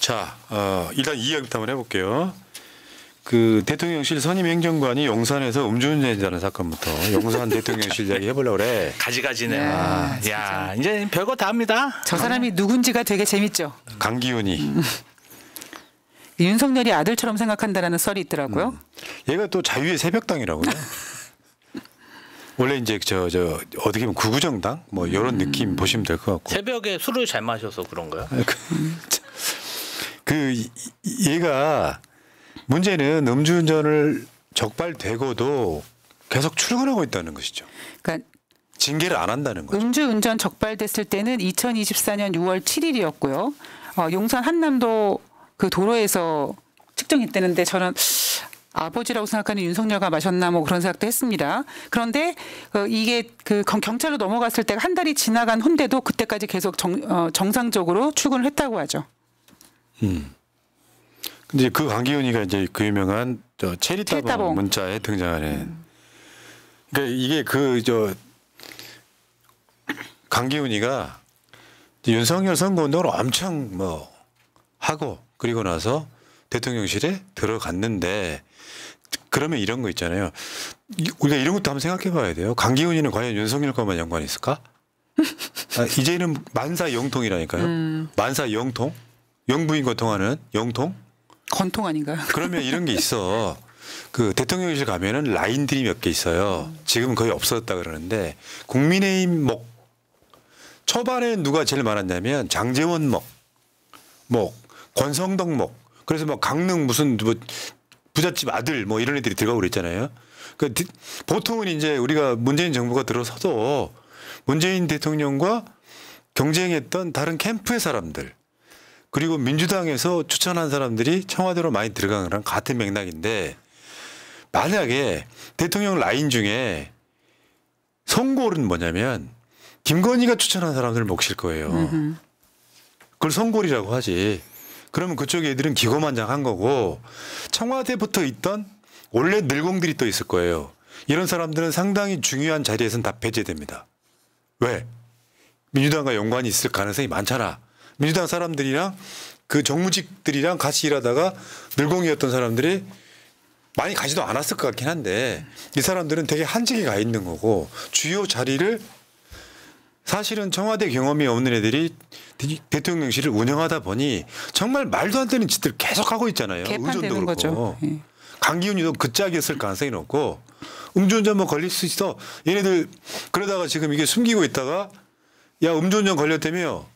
자, 일단 이 이야기부터 한번 해볼게요. 그 대통령실 선임 행정관이 용산에서 음주운전했다는 사건부터 용산 대통령실 이야기 해보려고 그래. 가지가지네. 야, 이제 별거 다 합니다. 저 사람이 누군지가 되게 재밌죠. 강기훈이. 윤석열이 아들처럼 생각한다라는 썰이 있더라고요. 얘가 또 자유의 새벽당이라고요. 원래 이제 어떻게 보면 구구정당 뭐 이런 느낌 보시면 될 것 같고. 새벽에 술을 잘 마셔서 그런가요? 얘가 문제는 음주운전을 적발되고도 계속 출근하고 있다는 것이죠. 그러니까 징계를 안 한다는 거죠. 음주운전 적발됐을 때는 2024년 6월 7일이었고요. 용산 한남도 그 도로에서 측정했다는데 저는 아버지라고 생각하는 윤석열가 마셨나 뭐 그런 생각도 했습니다. 그런데 이게 그 경찰로 넘어갔을 때 한 달이 지나간 후인데도 그때까지 계속 정상적으로 출근을 했다고 하죠. 근데 그 강기훈이가 이제 그 유명한 체리따봉 문자에 등장하는. 그러니까 이게 강기훈이가 윤석열 선거운동을 엄청 뭐 하고 그리고 나서 대통령실에 들어갔는데 그러면 이런 거 있잖아요. 우리가 이런 것도 한번 생각해 봐야 돼요. 강기훈이는 과연 윤석열과만 연관이 있을까? 이제는 만사 영통이라니까요. 만사 영통? 영부인과 통하는 영통? 건통 아닌가요? 그러면 이런 게 있어. 그 대통령실 가면은 라인들이 몇 개 있어요. 지금은 거의 없어졌다 그러는데 국민의힘 목 초반에 누가 제일 많았냐면 장제원 목, 권성동 목. 그래서 막 강릉 무슨 뭐 부잣집 아들 뭐 이런 애들이 들어가고 그랬잖아요. 그 보통은 이제 우리가 문재인 정부가 들어서도 문재인 대통령과 경쟁했던 다른 캠프의 사람들 그리고 민주당에서 추천한 사람들이 청와대로 많이 들어간 거랑 같은 맥락인데 만약에 대통령 라인 중에 송골은 뭐냐면 김건희가 추천한 사람들을 몫일 거예요. 그걸 송골이라고 하지. 그러면 그쪽 애들은 기고만장한 거고 청와대부터 있던 원래 늘공들이 또 있을 거예요. 이런 사람들은 상당히 중요한 자리에서는 다 배제됩니다. 왜? 민주당과 연관이 있을 가능성이 많잖아. 민주당 사람들이랑 그 정무직들이랑 같이 일하다가 늘공이었던 사람들이 많이 가지도 않았을 것 같긴 한데 이 사람들은 되게 한직에 가 있는 거고 주요 자리를 사실은 청와대 경험이 없는 애들이 대통령실을 운영하다 보니 정말 말도 안 되는 짓들 계속 하고 있잖아요. 의존도 그렇고. 거죠. 예. 강기훈이도 그 짝이었을 가능성이 높고 음주운전 뭐 걸릴 수 있어. 얘네들 그러다가 지금 이게 숨기고 있다가 야 음주운전 걸렸다며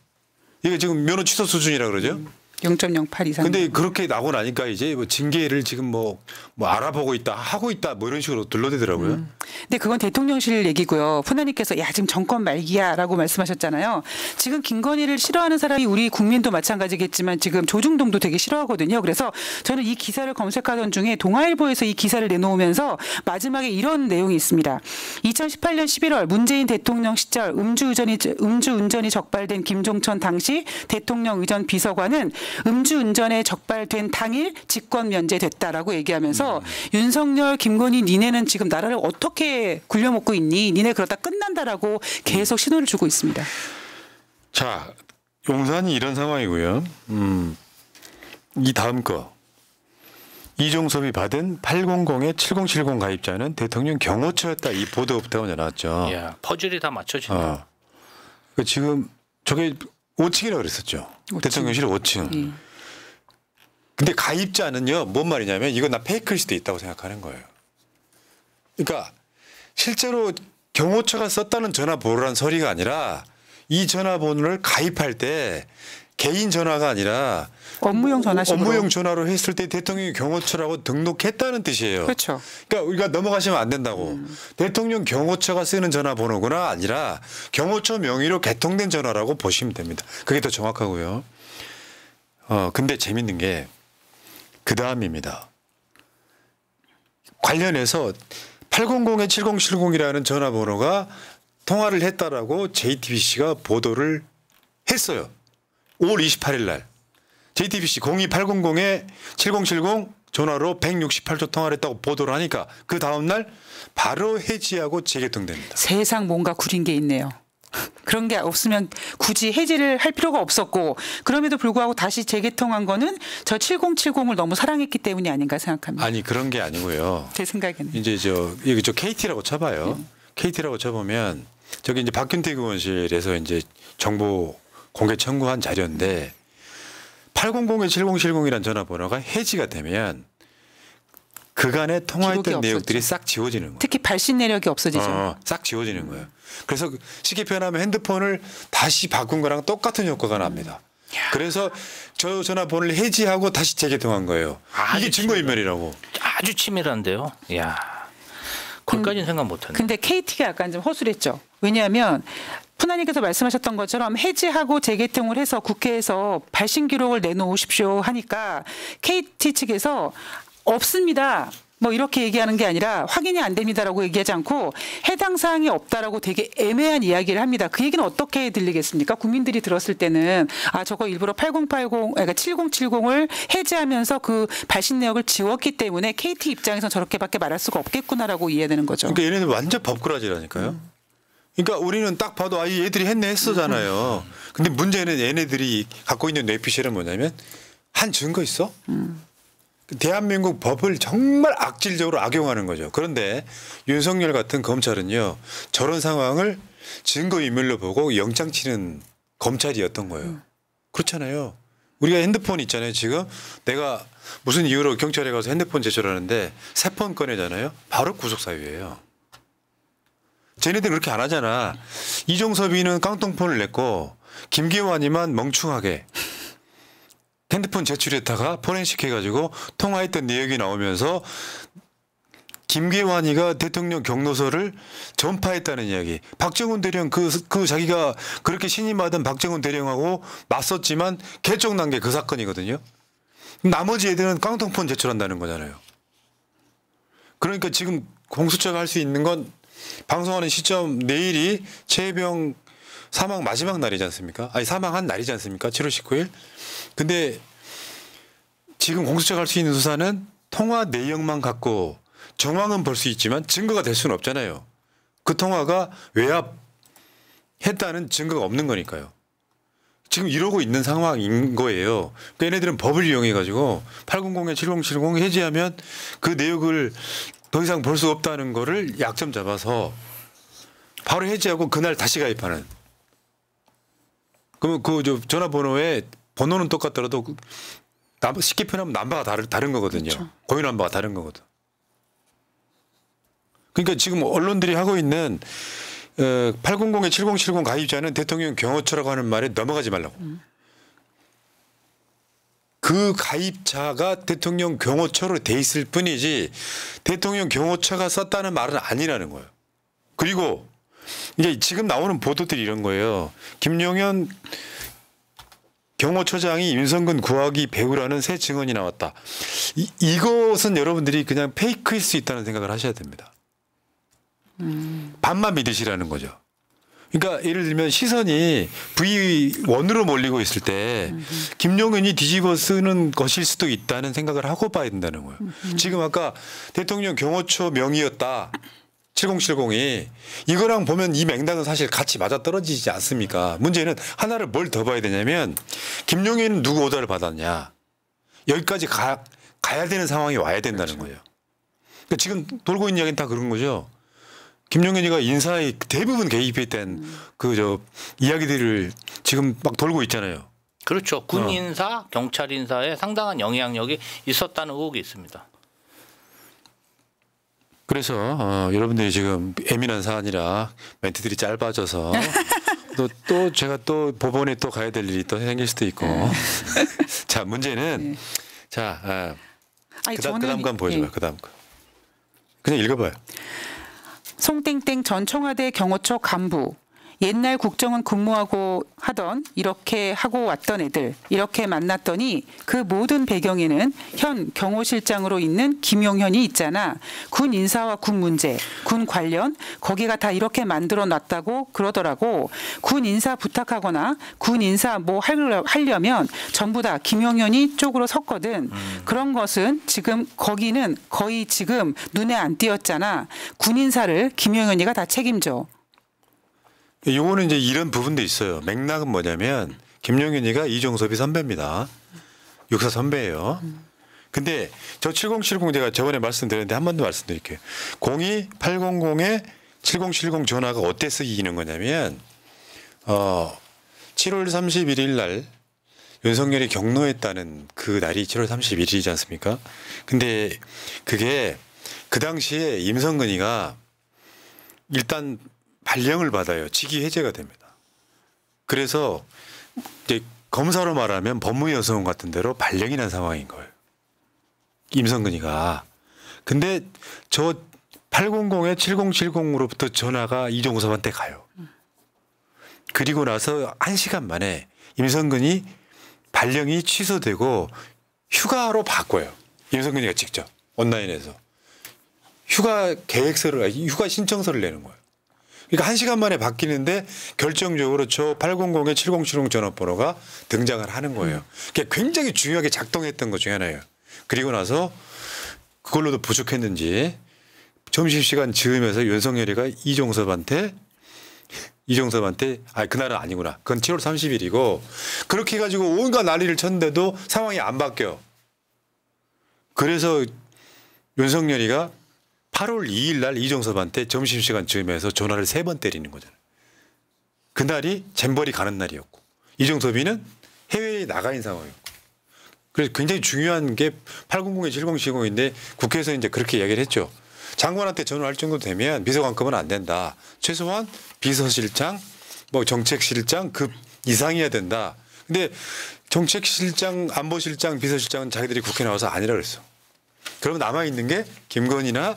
이게 지금 면허 취소 수준이라 그러죠. 0.08 이상. 근데 그렇게 나고 나니까 이제 뭐 징계를 지금 뭐 알아보고 있다 하고 있다 뭐 이런 식으로 둘러대더라고요. 근데 그건 대통령실 얘기고요. 푸나님께서 야 지금 정권 말기야라고 말씀하셨잖아요. 지금 김건희를 싫어하는 사람이 우리 국민도 마찬가지겠지만 지금 조중동도 되게 싫어하거든요. 그래서 저는 이 기사를 검색하던 중에 동아일보에서 이 기사를 내놓으면서 마지막에 이런 내용이 있습니다. 2018년 11월 문재인 대통령 시절 음주운전이 적발된 김종천 당시 대통령 의전 비서관은 음주운전에 적발된 당일 직권 면제됐다라고 얘기하면서 윤석열, 김건희 니네는 지금 나라를 어떻게 굴려먹고 있니? 니네 그러다 끝난다라고 계속 신호를 주고 있습니다. 자, 용산이 이런 상황이고요. 이 다음 거. 이종섭이 받은 800-7070 가입자는 대통령 경호처였다. 이 보도부터 먼저 나왔죠. 야, 퍼즐이 다 맞춰진다. 지금 저게 5층이라고 그랬었죠. 5층. 대통령실 5층. 근데 가입자는요. 뭔 말이냐면 이건 나 페이크일 수도 있다고 생각하는 거예요. 그러니까 실제로 경호처가 썼다는 전화번호란 소리가 아니라 이 전화번호를 가입할 때 개인 전화가 아니라 업무용 전화식으로. 업무용 전화로 했을 때 대통령이 경호처라고 등록했다는 뜻이에요. 그렇죠. 그러니까 우리가 넘어가시면 안 된다고. 대통령 경호처가 쓰는 전화번호구나 아니라 경호처 명의로 개통된 전화라고 보시면 됩니다. 그게 더 정확하고요. 근데 재밌는 게 그 다음입니다. 관련해서 800-7070이라는 전화번호가 통화를 했다라고 JTBC가 보도를 했어요. 5월 28일 날. JTBC 02800-7070 전화로 168조 통화를 했다고 보도를 하니까 그 다음 날 바로 해지하고 재개통됩니다. 세상 뭔가 구린 게 있네요. 그런 게 없으면 굳이 해지를 할 필요가 없었고 그럼에도 불구하고 다시 재개통한 거는 저 7070을 너무 사랑했기 때문이 아닌가 생각합니다. 아니 그런 게 아니고요. 제 생각에는. 이제 여기 KT라고 쳐봐요. KT라고 쳐보면 저기 이제 박균택 의원실에서 이제 정보 공개 청구한 자료인데 800-7070이라는 전화번호가 해지가 되면 그간에 통화했던 내역들이 싹 지워지는 거예요. 특히 발신 내력이 없어지죠. 싹 지워지는 거예요. 그래서 쉽게 표현하면 핸드폰을 다시 바꾼 거랑 똑같은 효과가 납니다. 그래서 저 전화번호를 해지하고 다시 재개통한 거예요. 이게 증거인멸이라고. 아주 치밀한데요. 이야. 그것까지는 생각 못했네. 근데 KT가 약간 좀 허술했죠. 왜냐하면 푸나님께서 말씀하셨던 것처럼 해지하고 재개통을 해서 국회에서 발신 기록을 내놓으십시오 하니까 KT 측에서 없습니다. 뭐 이렇게 얘기하는 게 아니라 확인이 안 됩니다라고 얘기하지 않고 해당 사항이 없다라고 되게 애매한 이야기를 합니다. 그 얘기는 어떻게 들리겠습니까? 국민들이 들었을 때는 아 저거 일부러 7070을 해지하면서 그 발신 내역을 지웠기 때문에 KT 입장에서 저렇게밖에 말할 수가 없겠구나라고 이해되는 거죠. 그러니까 얘네들 완전 법꾸라지라니까요. 그러니까 우리는 딱 봐도 아 얘들이 했네 했어잖아요. 근데 문제는 얘네들이 갖고 있는 뇌피셜은 뭐냐면 한 증거 있어? 대한민국 법을 정말 악질적으로 악용하는 거죠. 그런데 윤석열 같은 검찰은요. 저런 상황을 증거인멸로 보고 영장 치는 검찰이었던 거예요. 그렇잖아요. 우리가 핸드폰 있잖아요. 지금 내가 무슨 이유로 경찰에 가서 핸드폰 제출하는데 새 폰 꺼내잖아요. 바로 구속사유예요. 쟤네들은 그렇게 안 하잖아. 이종섭이는 깡통폰을 냈고 김기환이만 멍충하게 핸드폰 제출했다가 포렌식 해가지고 통화했던 내역이 나오면서 김기환이가 대통령 경로서를 전파했다는 이야기. 박정훈 대령 그 자기가 그렇게 신임하던 박정훈 대령하고 맞섰지만 개쪽난 게 그 사건이거든요. 나머지 애들은 깡통폰 제출한다는 거잖아요. 그러니까 지금 공수처가 할 수 있는 건 방송하는 시점 내일이 최혜병 사망 마지막 날이지 않습니까? 아니 사망한 날이지 않습니까? 7월 19일. 근데 지금 공수처가 할 수 있는 수사는 통화 내역만 갖고 정황은 볼 수 있지만 증거가 될 수는 없잖아요. 그 통화가 외압했다는 증거가 없는 거니까요. 지금 이러고 있는 상황인 거예요. 그러니까 얘네들은 법을 이용해 가지고 800에 7070 해지하면 그 내역을 더 이상 볼 수 없다는 거를 약점 잡아서 바로 해지하고 그날 다시 가입하는. 그러면 그 전화번호에 번호는 똑같더라도 쉽게 표현하면 남바가 다른 거거든요. 그렇죠. 고유 남바가 다른 거거든. 그러니까 지금 언론들이 하고 있는 800에 7070 가입자는 대통령 경호처라고 하는 말에 넘어가지 말라고. 그 가입자가 대통령 경호처로 돼 있을 뿐이지 대통령 경호처가 썼다는 말은 아니라는 거예요. 그리고 이제 지금 나오는 보도들이 이런 거예요. 김용현 경호처장이 윤성근 구하기 배우라는 새 증언이 나왔다. 이것은 여러분들이 그냥 페이크일 수 있다는 생각을 하셔야 됩니다. 반만 믿으시라는 거죠. 그러니까 예를 들면 시선이 V1으로 몰리고 있을 때 김용현이 뒤집어 쓰는 것일 수도 있다는 생각을 하고 봐야 된다는 거예요. 지금 아까 대통령 경호처 명의였다. 7070이 이거랑 보면 이 맹당은 사실 같이 맞아떨어지지 않습니까? 문제는 하나를 뭘 더 봐야 되냐면 김용현은 누구 오더를 받았냐. 여기까지 가야 되는 상황이 와야 된다는 거예요. 그러니까 지금 돌고 있는 이야기는 다 그런 거죠. 김용현이가 인사에 대부분 개입했던 이야기들을 지금 막 돌고 있잖아요. 그렇죠. 군 인사, 경찰 인사에 상당한 영향력이 있었다는 의혹이 있습니다. 그래서 여러분들이 지금 예민한 사안이라 멘트들이 짧아져서 또 제가 또 법원에 또 가야 될 일이 또 생길 수도 있고. 자 문제는 자 그다음 거 보여줘봐요. 그다음 거. 그냥 읽어봐요. 송땡땡 전 청와대 경호처 간부. 옛날 국정원 근무하고 하던 이렇게 하고 왔던 애들 이렇게 만났더니 그 모든 배경에는 현 경호실장으로 있는 김용현이 있잖아. 군 인사와 군 문제, 군 관련 거기가 다 이렇게 만들어 놨다고 그러더라고. 군 인사 부탁하거나 군 인사 뭐 하려면 전부 다 김용현이 쪽으로 섰거든. 그런 것은 지금 거기는 거의 지금 눈에 안 띄었잖아. 군 인사를 김용현이가 다 책임져. 요거는 이제 이런 부분도 있어요. 맥락은 뭐냐면 김용현이가 이종섭이 선배입니다. 육사 선배예요. 근데 저 7070 제가 저번에 말씀드렸는데 한 번 더 말씀드릴게요. 02800에 7070 전화가 어때 쓰이는 거냐면 7월 31일 날 윤석열이 경로했다는 그 날이 7월 31일이지 않습니까? 근데 그게 그 당시에 임성근이가 일단 발령을 받아요. 직위 해제가 됩니다. 그래서 이제 검사로 말하면 법무여성 같은 데로 발령이 난 상황인 거예요. 임성근이가. 근데 저 800에 7070으로부터 전화가 이종섭한테 가요. 그리고 나서 1시간 만에 임성근이 발령이 취소되고 휴가로 바꿔요. 임성근이가 직접 온라인에서. 휴가 계획서를, 휴가 신청서를 내는 거예요. 그러니까 1시간 만에 바뀌는데 결정적으로 저 800에 7070 전화번호가 등장을 하는 거예요. 그게 굉장히 중요하게 작동했던 것 중에 하나예요. 그리고 나서 그걸로도 부족했는지 점심시간 즈음에서 윤석열이가 이종섭한테 그날은 아니구나. 그건 7월 30일이고 그렇게 해가지고 온갖 난리를 쳤는데도 상황이 안 바뀌어. 그래서 윤석열이가 8월 2일 날 이종섭한테 점심시간 즈음에서 전화를 3번 때리는 거잖아요. 그날이 잼버리 가는 날이었고 이종섭이는 해외에 나가 있는 상황이었고 그래서 굉장히 중요한 게 800에 7070인데 국회에서 이제 그렇게 이야기를 했죠. 장관한테 전화할 정도 되면 비서관급은 안 된다. 최소한 비서실장, 뭐 정책실장 급 이상이어야 된다. 근데 정책실장, 안보실장, 비서실장은 자기들이 국회 나와서 아니라 그랬어. 그러면 남아있는 게 김건희나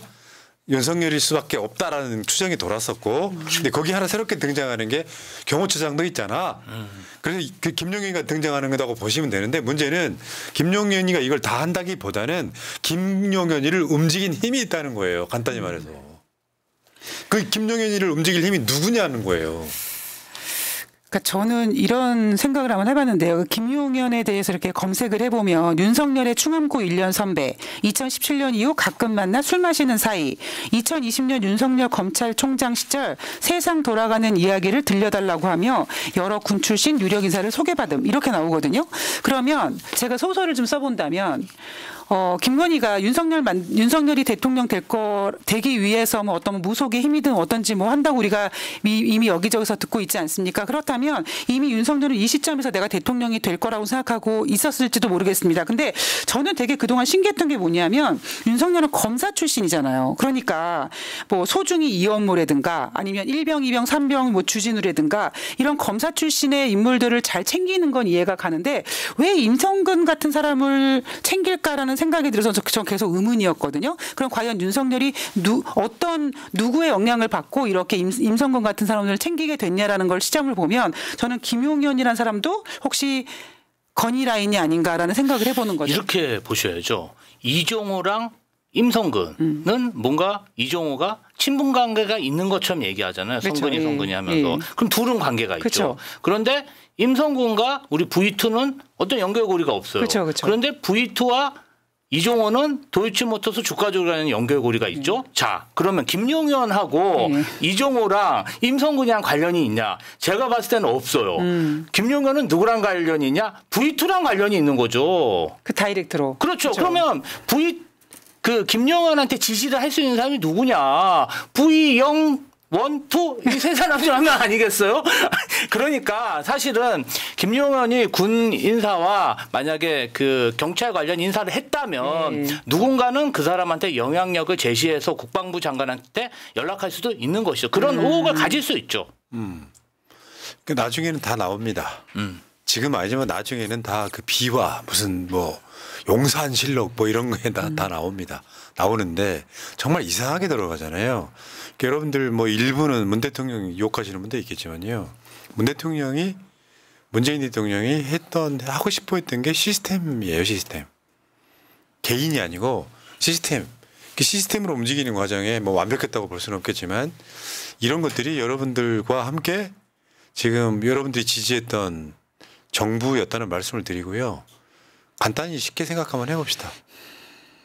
윤석열일 수밖에 없다라는 추정이 돌았었고 근데 거기 하나 새롭게 등장하는 게 경호처장도 있잖아. 그래서 그 김용현이가 등장하는 거라고 보시면 되는데 문제는 김용현이가 이걸 다 한다기보다는 김용현이를 움직인 힘이 있다는 거예요. 간단히 말해서. 그 김용현이를 움직일 힘이 누구냐는 거예요. 그러니까 저는 이런 생각을 한번 해봤는데요. 김용현에 대해서 이렇게 검색을 해보면 윤석열의 충암고 1년 선배, 2017년 이후 가끔 만나 술 마시는 사이, 2020년 윤석열 검찰총장 시절 세상 돌아가는 이야기를 들려달라고 하며 여러 군 출신 유력 인사를 소개받음 이렇게 나오거든요. 그러면 제가 소설을 좀 써본다면 김건희가 윤석열이 대통령 되기 위해서 뭐 어떤 무속의 힘이든 어떤지 뭐 한다고 우리가 이미 여기저기서 듣고 있지 않습니까? 그렇다면 이미 윤석열은 이 시점에서 내가 대통령이 될 거라고 생각하고 있었을지도 모르겠습니다. 근데 저는 되게 그동안 신기했던 게 뭐냐면 윤석열은 검사 출신이잖아요. 그러니까 뭐 소중히 이원모라든가 아니면 1병, 2병, 3병 뭐 주진우라든가 이런 검사 출신의 인물들을 잘 챙기는 건 이해가 가는데 왜 임성근 같은 사람을 챙길까라는 생각이 들어서 전 계속 의문이었거든요. 그럼 과연 윤석열이 누구의 영향을 받고 이렇게 임성근 같은 사람을 챙기게 됐냐라는 걸 시점을 보면 저는 김용현이라는 사람도 혹시 건희 라인이 아닌가라는 생각을 해보는 거죠. 이렇게 보셔야죠. 이종호랑 임성근은 뭔가 이종호가 친분 관계가 있는 것처럼 얘기하잖아요. 그렇죠. 성근이 하면서. 그럼 둘은 관계가 그렇죠. 있죠. 그런데 임성근과 우리 V2는 어떤 연결고리가 없어요. 그렇죠. 그런데 V2와 이종호는 도이치모터스 주가 조작하는 연결고리가 있죠. 자, 그러면 김용현하고 이종호랑 임성근이랑 관련이 있냐? 제가 봤을 때는 없어요. 김용현은 누구랑 관련이 있냐? V2랑 관련이 있는 거죠. 그 다이렉트로. 그렇죠. 그러면 김용현한테 지시를 할 수 있는 사람이 누구냐? V0 1, 2 이 세 사람 중 한 명 아니겠어요? 그러니까 사실은 김용현이 군 인사와 만약에 그 경찰 관련 인사를 했다면 누군가는 그 사람한테 영향력을 제시해서 국방부 장관한테 연락할 수도 있는 것이죠. 그런 의혹을 가질 수 있죠. 그 나중에는 다 나옵니다. 지금 아니지만 나중에는 다 그 비화 무슨 뭐 용산실록 뭐 이런 거에 다 나옵니다. 나오는데 정말 이상하게 들어가잖아요. 그러니까 여러분들 뭐 일부는 문 대통령 욕하시는 분도 있겠지만요. 문재인 대통령이 하고 싶어 했던 게 시스템이에요. 시스템. 개인이 아니고 시스템. 그 시스템으로 움직이는 과정에 뭐 완벽했다고 볼 수는 없겠지만 이런 것들이 여러분들과 함께 지금 여러분들이 지지했던 정부였다는 말씀을 드리고요. 간단히 쉽게 생각 한번 해봅시다.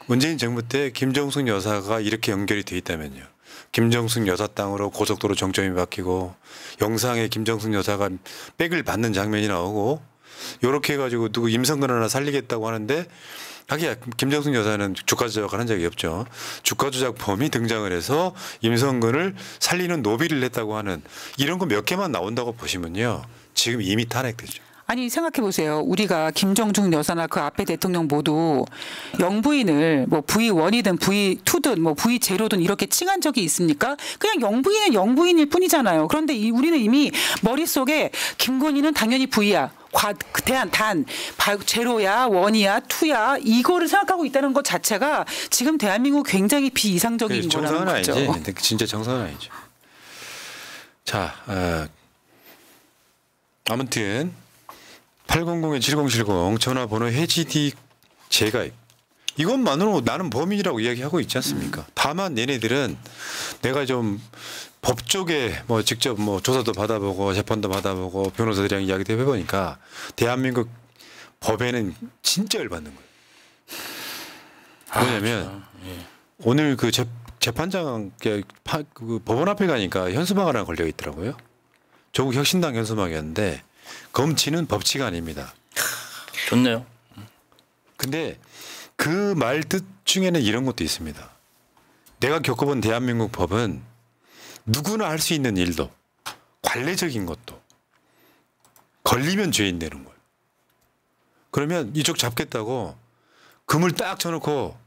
문재인 정부 때 김정숙 여사가 이렇게 연결이 돼 있다면요. 김정숙 여사 땅으로 고속도로 정점이 바뀌고 영상에 김정숙 여사가 백을 받는 장면이 나오고 요렇게 해가지고 누구 임성근 하나 살리겠다고 하는데 하기야 김정숙 여사는 주가 조작을 한 적이 없죠. 주가 조작범이 등장을 해서 임성근을 살리는 노비를 했다고 하는 이런 거 몇 개만 나온다고 보시면요. 지금 이미 탄핵되죠. 아니 생각해 보세요. 우리가 김정숙 여사나 그 앞에 대통령 모두 영부인을 뭐 V1이든 V2든 뭐 V0든 이렇게 칭한 적이 있습니까? 그냥 영부인은 영부인일 뿐이잖아요. 그런데 우리는 이미 머릿속에 김건희는 당연히 V야. 단 제로야 원이야 투야 이거를 생각하고 있다는 것 자체가 지금 대한민국 굉장히 비이상적인 거라는 거죠. 정상은 아니지. 진짜 정상은 아니죠. 자, 아무튼 800-7070 전화번호 해지디 제가 이것만으로 나는 범인이라고 이야기하고 있지 않습니까? 다만 얘네들은 내가 좀 법조계 뭐 직접 뭐 조사도 받아보고 재판도 받아보고 변호사들이랑 이야기도 해보니까 대한민국 법에는 진짜 열받는 거예요. 뭐냐면 오늘 그 재판장 그 법원 앞에 가니까 현수막 하나 걸려 있더라고요. 조국 혁신당 현수막이었는데 검치는 법치가 아닙니다. 좋네요. 근데 그 말 뜻 중에는 이런 것도 있습니다. 내가 겪어본 대한민국 법은 누구나 할 수 있는 일도 관례적인 것도 걸리면 죄인 되는 거예요. 그러면 이쪽 잡겠다고 그물 딱 쳐놓고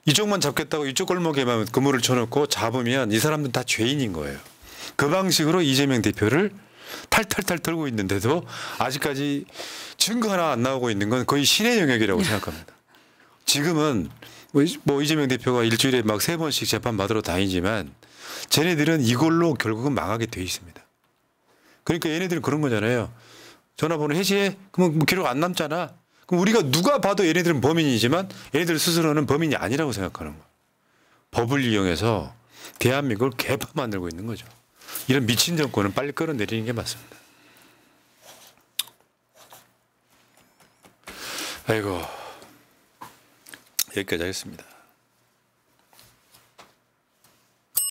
이쪽만 잡겠다고 이쪽 골목에만 그물을 쳐놓고 잡으면 이 사람들은 다 죄인인 거예요. 그 방식으로 이재명 대표를 탈탈탈 털고 있는데도 아직까지 증거 하나 안 나오고 있는 건 거의 신의 영역이라고 생각합니다. 지금은 뭐 이재명 대표가 일주일에 막 3번씩 재판 받으러 다니지만 쟤네들은 이걸로 결국은 망하게 돼 있습니다. 그러니까 얘네들은 그런 거잖아요. 전화번호 해지해? 그러면 뭐 기록 안 남잖아. 그럼 우리가 누가 봐도 얘네들은 범인이지만 얘네들 스스로는 범인이 아니라고 생각하는 거예요. 법을 이용해서 대한민국을 개파 만들고 있는 거죠. 이런 미친 정권은 빨리 끌어내리는 게 맞습니다. 아이고 여기까지 하겠습니다.